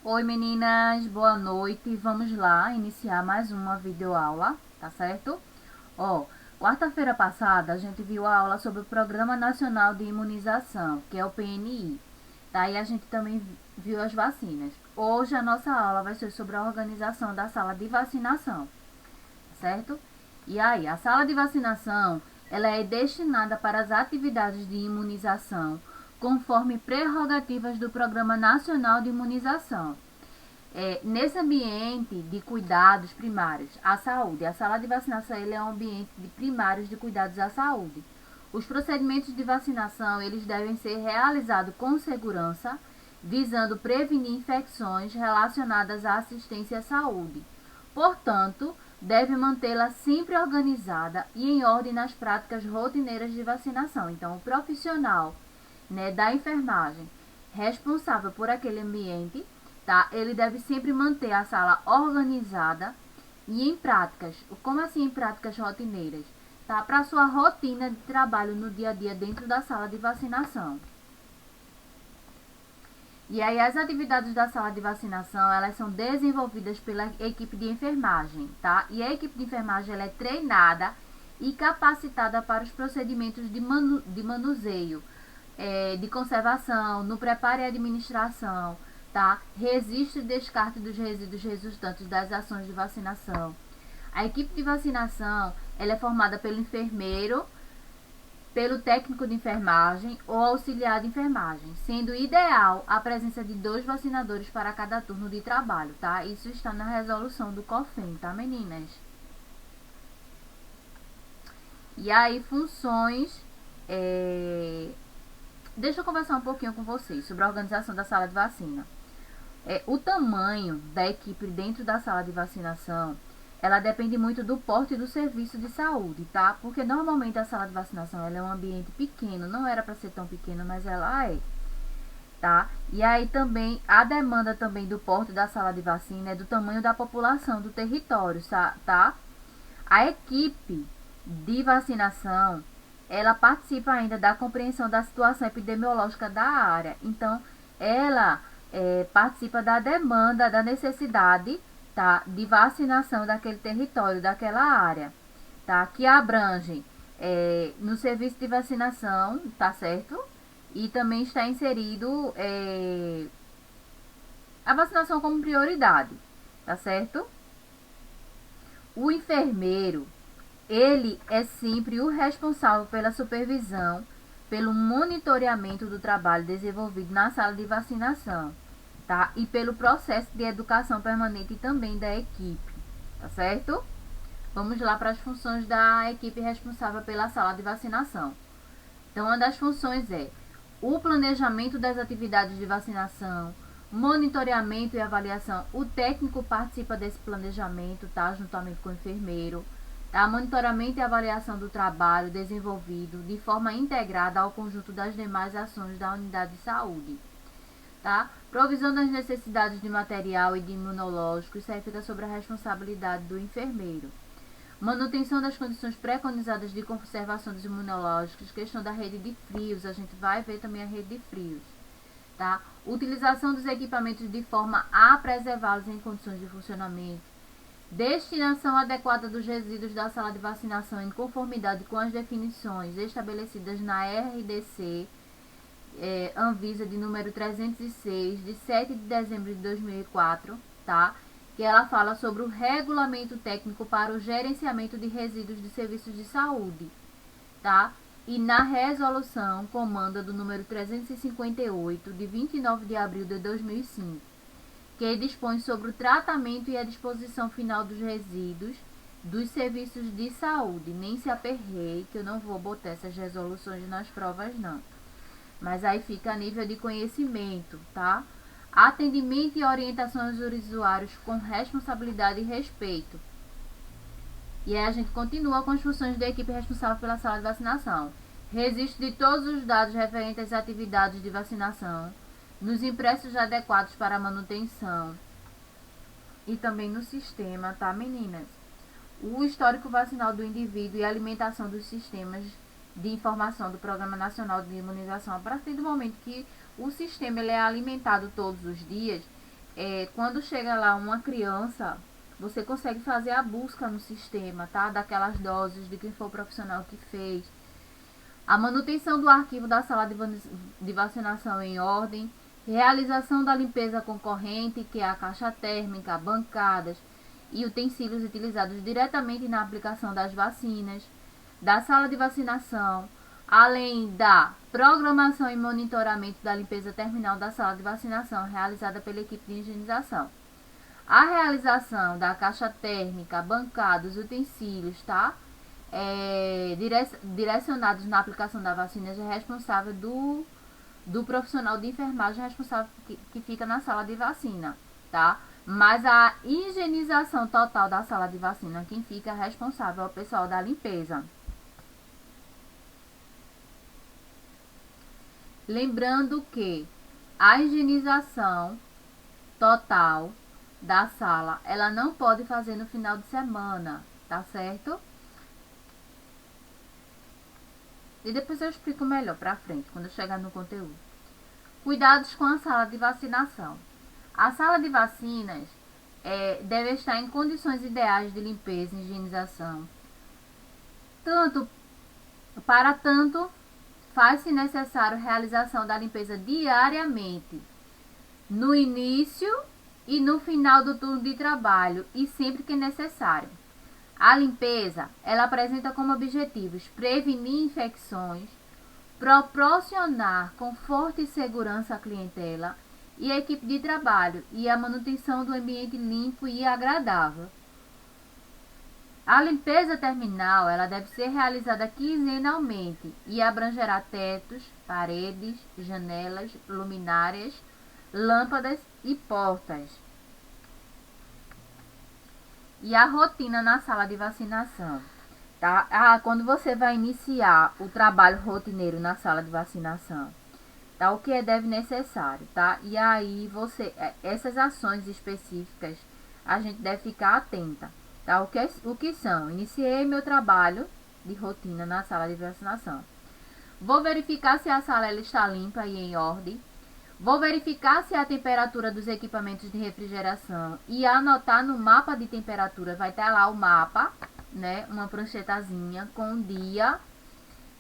Oi meninas, boa noite. Vamos lá iniciar mais uma videoaula, tá certo? Quarta-feira passada a gente viu a aula sobre o Programa Nacional de Imunização, que é o PNI, tá? E a gente também viu as vacinas. Hoje a nossa aula vai ser sobre a organização da sala de vacinação, certo? E aí, a sala de vacinação, ela é destinada para as atividades de imunização, conforme prerrogativas do Programa Nacional de Imunização. Nesse ambiente de cuidados primários à saúde, a sala de vacinação ele é um ambiente de primários de cuidados à saúde. Os procedimentos de vacinação eles devem ser realizados com segurança, visando prevenir infecções relacionadas à assistência à saúde. Portanto, deve mantê-la sempre organizada e em ordem nas práticas rotineiras de vacinação. Então, o profissional, da enfermagem responsável por aquele ambiente, tá? Ele deve sempre manter a sala organizada e em práticas. Como assim em práticas rotineiras? Tá? Para sua rotina de trabalho no dia a dia dentro da sala de vacinação. E aí as atividades da sala de vacinação, elas são desenvolvidas pela equipe de enfermagem, tá? E a equipe de enfermagem, ela é treinada e capacitada para os procedimentos de manuseio, de conservação, no preparo e administração, tá? Registro e descarte dos resíduos resultantes das ações de vacinação. A equipe de vacinação, ela é formada pelo enfermeiro, pelo técnico de enfermagem ou auxiliar de enfermagem, sendo ideal a presença de 2 vacinadores para cada turno de trabalho, tá? Isso está na resolução do COFEM, tá, meninas? E aí, funções... Deixa eu conversar um pouquinho com vocês sobre a organização da sala de vacina. O tamanho da equipe dentro da sala de vacinação, ela depende muito do porte do serviço de saúde, tá? Porque normalmente a sala de vacinação ela é um ambiente pequeno, não era para ser tão pequeno, mas ela é, tá? E aí também a demanda também do porte da sala de vacina é do tamanho da população do território, tá? A equipe de vacinação, ela participa ainda da compreensão da situação epidemiológica da área. Então, ela participa da demanda, da necessidade, tá, de vacinação daquele território, daquela área, tá, que abrange no serviço de vacinação, tá certo? E também está inserido a vacinação como prioridade, tá certo? O enfermeiro, ele é sempre o responsável pela supervisão, pelo monitoramento do trabalho desenvolvido na sala de vacinação, tá? E pelo processo de educação permanente também da equipe, tá certo? Vamos lá para as funções da equipe responsável pela sala de vacinação. Então, uma das funções é o planejamento das atividades de vacinação, monitoramento e avaliação. O técnico participa desse planejamento, tá? Juntamente com o enfermeiro. Tá? Monitoramento e avaliação do trabalho desenvolvido de forma integrada ao conjunto das demais ações da unidade de saúde. Tá? Provisão das necessidades de material e de imunológico, isso aí fica sobre a responsabilidade do enfermeiro. Manutenção das condições preconizadas de conservação dos imunológicos, questão da rede de frios, a gente vai ver também a rede de frios. Tá? Utilização dos equipamentos de forma a preservá-los em condições de funcionamento. Destinação adequada dos resíduos da sala de vacinação em conformidade com as definições estabelecidas na RDC Anvisa de número 306, de 7 de dezembro de 2004, tá? Que ela fala sobre o regulamento técnico para o gerenciamento de resíduos de serviços de saúde, tá? E na resolução comanda do número 358, de 29 de abril de 2005, que dispõe sobre o tratamento e a disposição final dos resíduos dos serviços de saúde. Nem se aperreie, que eu não vou botar essas resoluções nas provas, não. Mas aí fica a nível de conhecimento, tá? Atendimento e orientação aos usuários com responsabilidade e respeito. E aí a gente continua com as funções da equipe responsável pela sala de vacinação. Registro de todos os dados referentes às atividades de vacinação, nos impressos adequados para a manutenção e também no sistema, tá, meninas? O histórico vacinal do indivíduo e a alimentação dos sistemas de informação do Programa Nacional de Imunização. A partir do momento que o sistema ele é alimentado todos os dias, quando chega lá uma criança, você consegue fazer a busca no sistema, tá? Daquelas doses, de quem foi o profissional que fez. A manutenção do arquivo da sala de vacinação em ordem, realização da limpeza concorrente, que é a caixa térmica, bancadas e utensílios utilizados diretamente na aplicação das vacinas, da sala de vacinação, além da programação e monitoramento da limpeza terminal da sala de vacinação realizada pela equipe de higienização. A realização da caixa térmica, bancados, utensílios, tá? Direcionados na aplicação da vacina é responsável do profissional de enfermagem responsável que fica na sala de vacina, tá? Mas a higienização total da sala de vacina, quem fica responsável é o pessoal da limpeza. Lembrando que a higienização total da sala, ela não pode fazer no final de semana, tá certo? E depois eu explico melhor pra frente, quando eu chegar no conteúdo. Cuidados com a sala de vacinação. A sala de vacinas deve estar em condições ideais de limpeza e higienização. Para tanto, faz-se necessário a realização da limpeza diariamente, no início e no final do turno de trabalho e sempre que necessário. A limpeza, ela apresenta como objetivos prevenir infecções, proporcionar conforto e segurança à clientela e à equipe de trabalho e a manutenção do ambiente limpo e agradável. A limpeza terminal, ela deve ser realizada quinzenalmente e abrangerá tetos, paredes, janelas, luminárias, lâmpadas e portas. E a rotina na sala de vacinação, tá? Quando você vai iniciar o trabalho rotineiro na sala de vacinação, tá? O que deve necessário, tá? E aí essas ações específicas, a gente deve ficar atenta, tá? O que são? Iniciei meu trabalho de rotina na sala de vacinação. Vou verificar se a sala ela está limpa e em ordem. Vou verificar se a temperatura dos equipamentos de refrigeração e anotar no mapa de temperatura, vai estar lá o mapa, né? Uma pranchetazinha com o dia,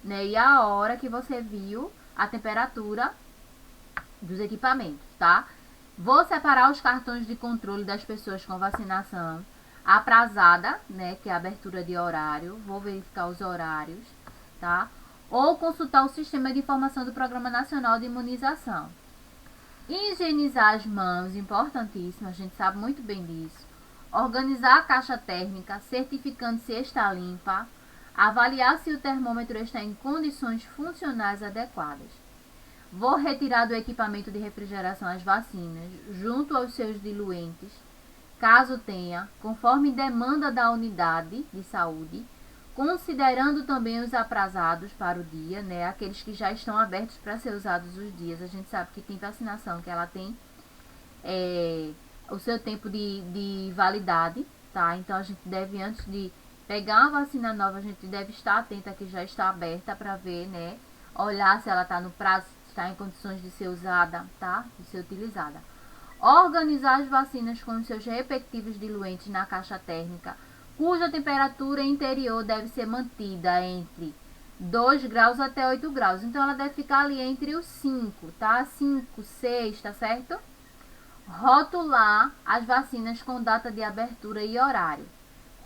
né? E a hora que você viu a temperatura dos equipamentos, tá? Vou separar os cartões de controle das pessoas com vacinação aprazada, né? Que é a abertura de horário. Vou verificar os horários, tá? Ou consultar o sistema de informação do Programa Nacional de Imunização. Higienizar as mãos, importantíssimo, a gente sabe muito bem disso. Organizar a caixa térmica, certificando se está limpa. Avaliar se o termômetro está em condições funcionais adequadas. Vou retirar do equipamento de refrigeração as vacinas, junto aos seus diluentes, caso tenha, conforme demanda da unidade de saúde, considerando também os aprazados para o dia, né? Aqueles que já estão abertos para ser usados os dias. A gente sabe que tem vacinação, que ela tem o seu tempo de validade, tá? Então a gente deve, antes de pegar uma vacina nova, a gente deve estar atenta que já está aberta para ver, né? Olhar se ela está no prazo, está em condições de ser usada, tá? De ser utilizada. Organizar as vacinas com os seus respectivos diluentes na caixa térmica, cuja temperatura interior deve ser mantida entre 2 graus até 8 graus. Então, ela deve ficar ali entre os 5, tá? 5, 6, tá certo? Rotular as vacinas com data de abertura e horário.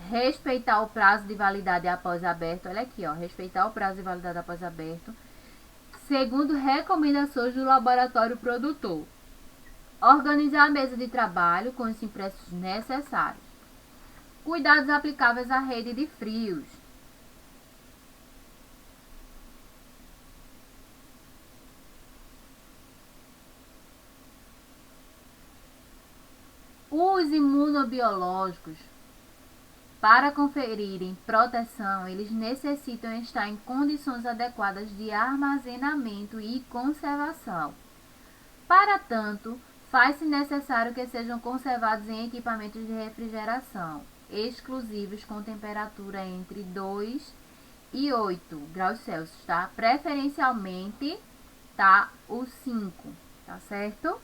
Respeitar o prazo de validade após aberto. Olha aqui, ó. Respeitar o prazo de validade após aberto, segundo recomendações do laboratório produtor. Organizar a mesa de trabalho com os impressos necessários. Cuidados aplicáveis à rede de frios. Os imunobiológicos, para conferirem proteção, eles necessitam estar em condições adequadas de armazenamento e conservação. Para tanto, faz-se necessário que sejam conservados em equipamentos de refrigeração, exclusivos com temperatura entre 2 e 8 graus Celsius, tá? Preferencialmente, tá? O 5, tá certo?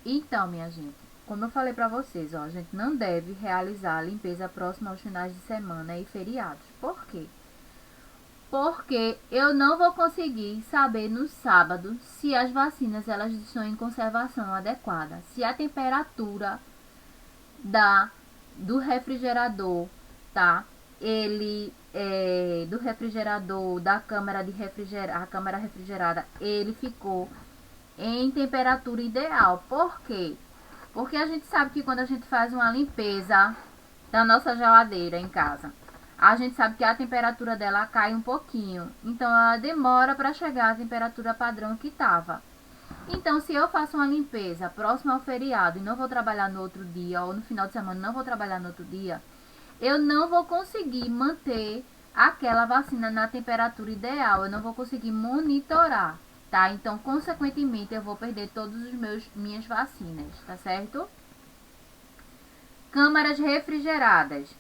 Então, minha gente, como eu falei pra vocês, ó, a gente não deve realizar a limpeza próxima aos finais de semana e feriados. Por quê? Porque eu não vou conseguir saber no sábado se as vacinas elas estão em conservação adequada, se a temperatura da do refrigerador, tá? Ele do refrigerador, da câmara de refrigerar, a câmara refrigerada, ele ficou em temperatura ideal. Por quê? Porque a gente sabe que quando a gente faz uma limpeza da nossa geladeira em casa, a gente sabe que a temperatura dela cai um pouquinho. Então ela demora para chegar à temperatura padrão que estava. Então, se eu faço uma limpeza próxima ao feriado e não vou trabalhar no outro dia, ou no final de semana não vou trabalhar no outro dia, eu não vou conseguir manter aquela vacina na temperatura ideal, eu não vou conseguir monitorar, tá? Então, consequentemente, eu vou perder todos os minhas vacinas, tá certo? Câmaras refrigeradas.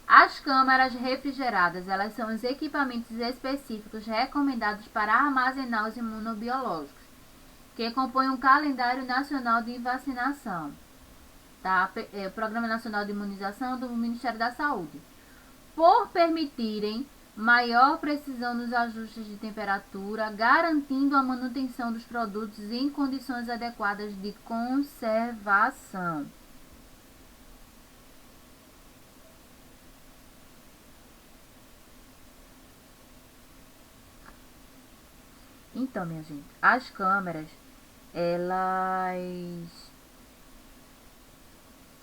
As câmaras refrigeradas, elas são os equipamentos específicos recomendados para armazenar os imunobiológicos, que compõem um calendário nacional de vacinação, tá? Programa Nacional de Imunização do Ministério da Saúde, por permitirem maior precisão nos ajustes de temperatura, garantindo a manutenção dos produtos em condições adequadas de conservação. Então, minha gente, as câmeras, elas...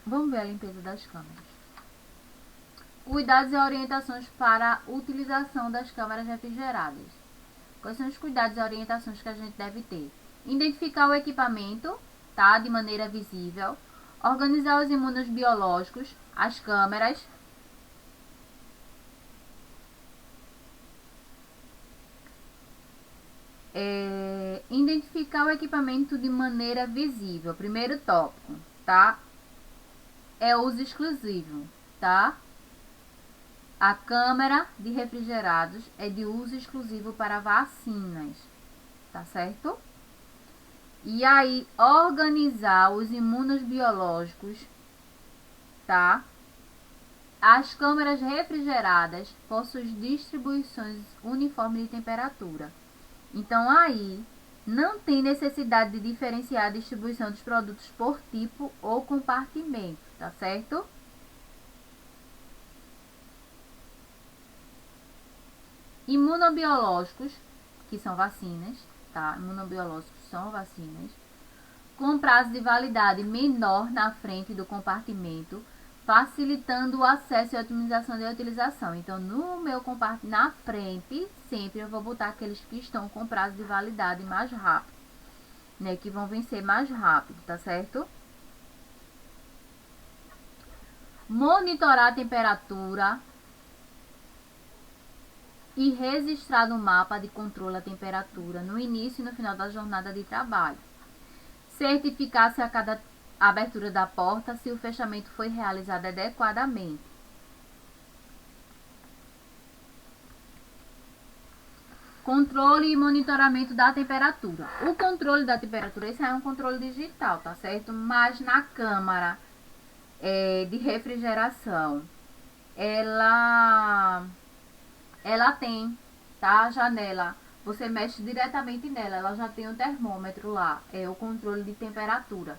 Vamos ver a limpeza das câmeras. Cuidados e orientações para a utilização das câmeras refrigeradas. Quais são os cuidados e orientações que a gente deve ter? Identificar o equipamento, tá? De maneira visível. Organizar os imunos biológicos, as câmeras. Identificar o equipamento de maneira visível. Primeiro tópico, tá? É uso exclusivo, tá? A câmara de refrigerados é de uso exclusivo para vacinas, tá certo? E aí, organizar os imunos biológicos, tá? As câmaras refrigeradas possuem distribuições uniformes de temperatura. Então, aí, não tem necessidade de diferenciar a distribuição dos produtos por tipo ou compartimento, tá certo? Imunobiológicos, que são vacinas, tá? Imunobiológicos são vacinas, com prazo de validade menor na frente do compartimento, facilitando o acesso e a otimização da utilização. Então, no meu compartimento, na frente, sempre eu vou botar aqueles que estão com prazo de validade mais rápido, né? Que vão vencer mais rápido, tá certo? Monitorar a temperatura e registrar no mapa de controle a temperatura no início e no final da jornada de trabalho. Certificar-se a cada abertura da porta se o fechamento foi realizado adequadamente. Controle e monitoramento da temperatura. O controle da temperatura, esse é um controle digital, tá certo? Mas na câmara de refrigeração, ela tem, tá? A janela, você mexe diretamente nela, ela já tem o termômetro lá, é o controle de temperatura,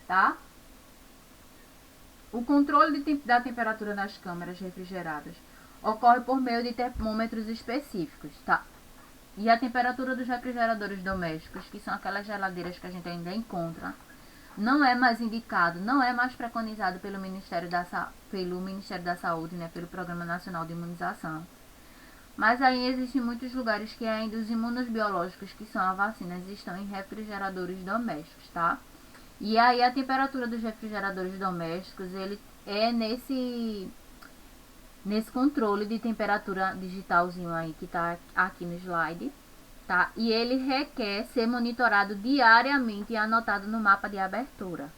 tá? O controle da temperatura nas câmaras refrigeradas ocorre por meio de termômetros específicos, tá? E a temperatura dos refrigeradores domésticos, que são aquelas geladeiras que a gente ainda encontra, não é mais indicado, não é mais preconizado pelo Ministério da Saúde, né, pelo Programa Nacional de Imunização. Mas aí existem muitos lugares que ainda os imunos biológicos, que são as vacinas, estão em refrigeradores domésticos, tá? E aí a temperatura dos refrigeradores domésticos, ele é nesse controle de temperatura digitalzinho aí que tá aqui no slide, tá? E ele requer ser monitorado diariamente e anotado no mapa de abertura.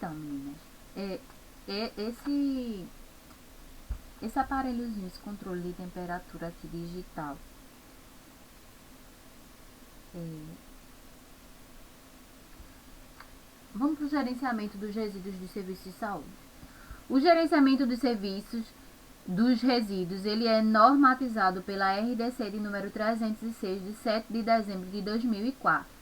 Então, meninas, esse aparelhozinho, esse controle de temperatura aqui digital, vamos para o gerenciamento dos resíduos dos serviços de saúde. O gerenciamento dos serviços dos resíduos, ele é normatizado pela RDC de número 306, de 7 de dezembro de 2004.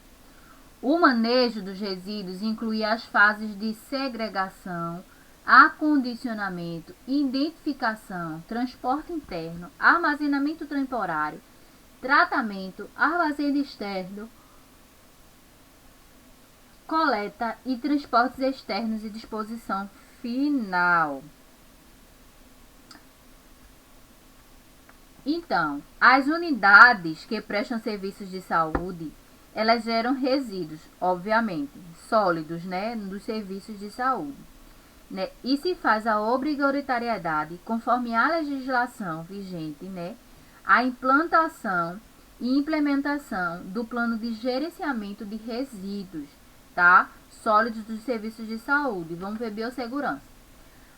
O manejo dos resíduos inclui as fases de segregação, acondicionamento, identificação, transporte interno, armazenamento temporário, tratamento, armazém externo, coleta e transportes externos e disposição final. Então, as unidades que prestam serviços de saúde, elas geram resíduos, obviamente, sólidos, né, dos serviços de saúde. Né? E se faz a obrigatoriedade, conforme a legislação vigente, né, a implantação e implementação do plano de gerenciamento de resíduos, tá, sólidos dos serviços de saúde. Vamos ver biossegurança.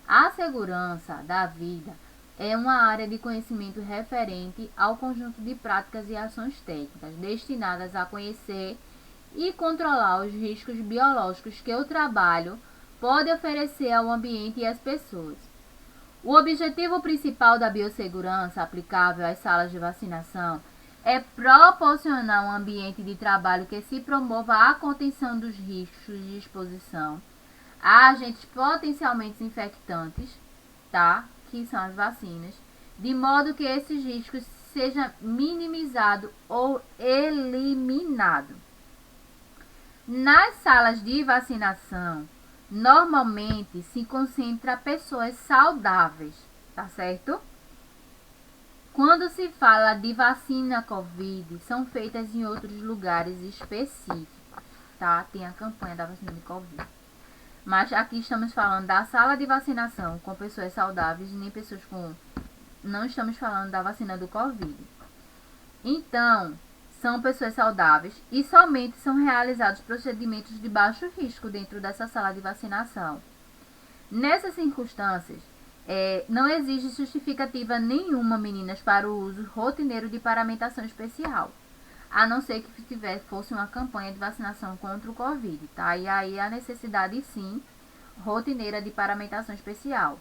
A segurança da vida é uma área de conhecimento referente ao conjunto de práticas e ações técnicas destinadas a conhecer e controlar os riscos biológicos que o trabalho pode oferecer ao ambiente e às pessoas. O objetivo principal da biossegurança aplicável às salas de vacinação é proporcionar um ambiente de trabalho que se promova a contenção dos riscos de exposição a agentes potencialmente infectantes, tá? Que são as vacinas, de modo que esses riscos sejam minimizados ou eliminados. Nas salas de vacinação, normalmente se concentra pessoas saudáveis, tá certo? Quando se fala de vacina COVID, são feitas em outros lugares específicos, tá? Tem a campanha da vacina de COVID. Mas aqui estamos falando da sala de vacinação com pessoas saudáveis e nem pessoas com... Não estamos falando da vacina do COVID. Então, são pessoas saudáveis e somente são realizados procedimentos de baixo risco dentro dessa sala de vacinação. Nessas circunstâncias, não existe justificativa nenhuma, meninas, para o uso rotineiro de paramentação especial. A não ser que fosse uma campanha de vacinação contra o Covid, tá? E aí a necessidade, sim, rotineira de paramentação especial,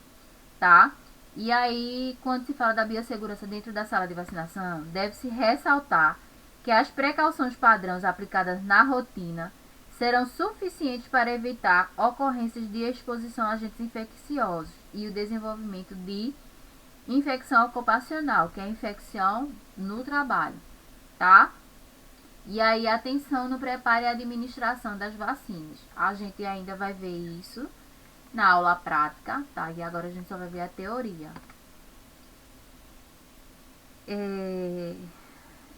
tá? E aí, quando se fala da biossegurança dentro da sala de vacinação, deve-se ressaltar que as precauções padrões aplicadas na rotina serão suficientes para evitar ocorrências de exposição a agentes infecciosos e o desenvolvimento de infecção ocupacional, que é a infecção no trabalho, tá? E aí, atenção no preparo e administração das vacinas. A gente ainda vai ver isso na aula prática, tá? E agora a gente só vai ver a teoria.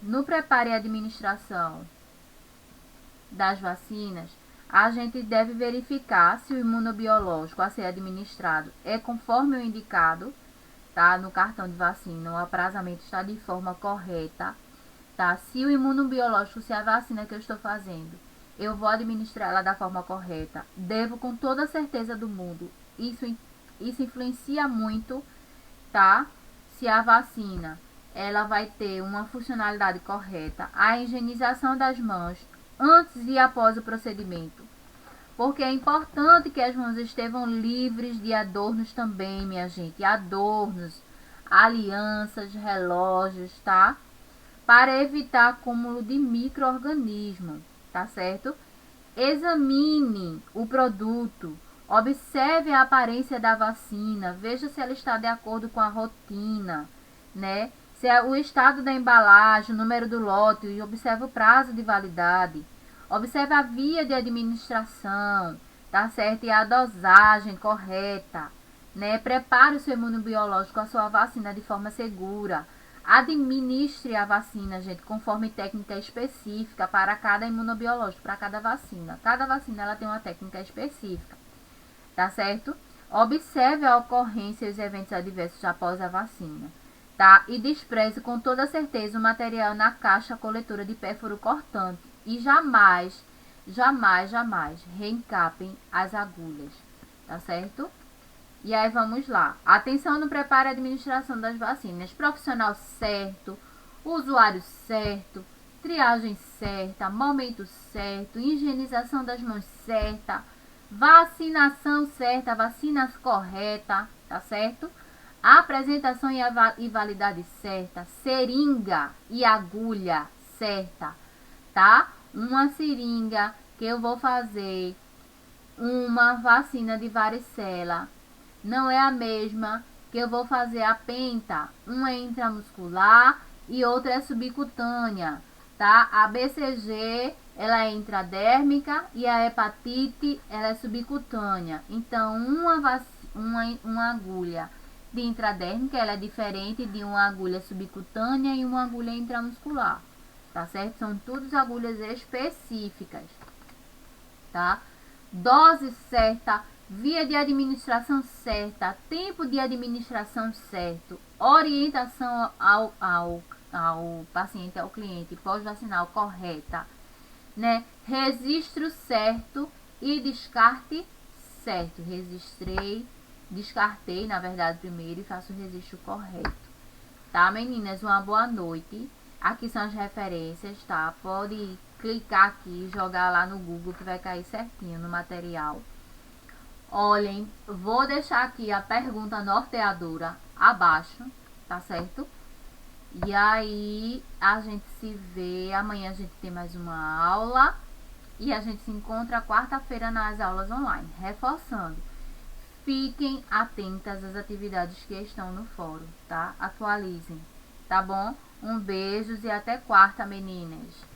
No preparo e administração das vacinas, a gente deve verificar se o imunobiológico a ser administrado é conforme o indicado, tá? No cartão de vacina, o aprazamento está de forma correta. Tá? Se o imunobiológico, se a vacina que eu estou fazendo, eu vou administrar ela da forma correta, devo com toda a certeza do mundo. Isso influencia muito, tá? Se a vacina, ela vai ter uma funcionalidade correta, a higienização das mãos antes e após o procedimento. Porque é importante que as mãos estejam livres de adornos também, minha gente. Adornos, alianças, relógios, tá? Para evitar acúmulo de micro-organismos, tá certo? Examine o produto, observe a aparência da vacina, veja se ela está de acordo com a rotina, né? Se é o estado da embalagem, o número do lote, e observe o prazo de validade. Observe a via de administração, tá certo? E a dosagem correta, né? Prepare o seu imunobiológico, a sua vacina de forma segura. Administre a vacina, gente, conforme técnica específica para cada imunobiológico, para cada vacina. Cada vacina ela tem uma técnica específica, tá certo? Observe a ocorrência e os eventos adversos após a vacina, tá? E despreze com toda certeza o material na caixa coletora de pérfuro cortante e jamais reencapem as agulhas, tá certo? E aí vamos lá. Atenção no preparo e administração das vacinas. Profissional certo, usuário certo, triagem certa, momento certo, higienização das mãos certa, vacinação certa, vacinas correta, tá certo? Apresentação e validade certa, seringa e agulha certa, tá? Uma seringa que eu vou fazer uma vacina de varicela não é a mesma que eu vou fazer a penta. Uma é intramuscular e outra é subcutânea, tá? A BCG, ela é intradérmica e a hepatite, ela é subcutânea. Então, uma agulha de intradérmica, ela é diferente de uma agulha subcutânea e uma agulha intramuscular, tá certo? São todas agulhas específicas, tá? Dose certa, via de administração certa, tempo de administração certo, orientação ao paciente, ao cliente pós-vacinal correta, né? Registro certo e descarte certo. Descartei, na verdade, primeiro e faço o registro correto. Tá, meninas? Uma boa noite. Aqui são as referências, tá? Pode clicar aqui, jogar lá no Google que vai cair certinho no material. Olhem, vou deixar aqui a pergunta norteadora abaixo, tá certo? E aí, a gente se vê, amanhã a gente tem mais uma aula e a gente se encontra quarta-feira nas aulas online. Reforçando, fiquem atentas às atividades que estão no fórum, tá? Atualizem, tá bom? Um beijo e até quarta, meninas!